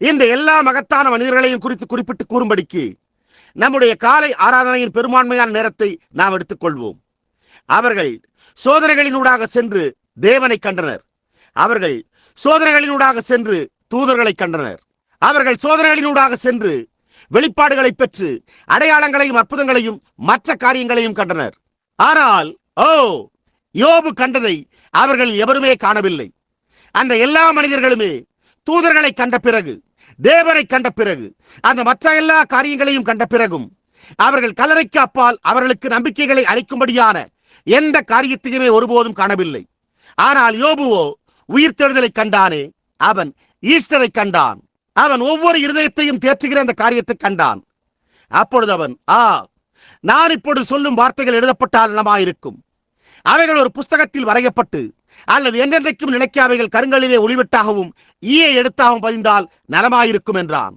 இந்த எல்லா மகத்தான மனிதர்களையும் குறித்து குறிப்பிட்டு கூறும்படிக்கு நம்முடைய காலை ஆராதனையின் பெரும்பான்மையான நேரத்தை நாம் எடுத்துக்கொள்வோம். அவர்கள் சோதனைகளினூடாக சென்று தேவனை கண்டனர். அவர்கள் சோதனைகளினூடாக சென்று தூதர்களை கண்டனர். அவர்கள் சோதனைகளினூடாக சென்று வெளிப்பாடுகளை பெற்று அடையாளங்களையும் அற்புதங்களையும் மற்ற காரியங்களையும் கண்டனர். ஆனால் யோபு கண்டதை அவர்கள் எவருமே காணவில்லை. அந்த எல்லா மனிதர்களுமே தூதர்களை கண்ட பிறகு, தேவனை கண்ட பிறகு, அந்த மற்ற எல்லா காரியங்களையும் கண்ட பிறகும் அவர்கள் கல்லறைக்கு அப்பால் அவர்களுக்கு நம்பிக்கைகளை அளிக்கும்படியான எந்த காரியத்தையுமே ஒருபோதும் காணவில்லை. ஆனால் யோபுவோ உயிர்த்தெழுதலை கண்டானே, அவன் ஈஸ்டரை கண்டான். அவன் ஒவ்வொரு இருதயத்தையும் தேற்றுகிற அந்த காரியத்தை கண்டான். அப்பொழுது அவன், நான் இப்பொழுது சொல்லும் வார்த்தைகள் எழுதப்பட்டால் நலமாயிருக்கும். அவைகள் ஒரு புஸ்தகத்தில் வரையப்பட்டு அல்லது என்றென்றைக்கும் நிலைக்க அவைகள் கருங்கலிலே ஒளிவெட்டாகவும் ஈய எடுத்தாகவும் பதிந்தால் நலமாயிருக்கும் என்றான்.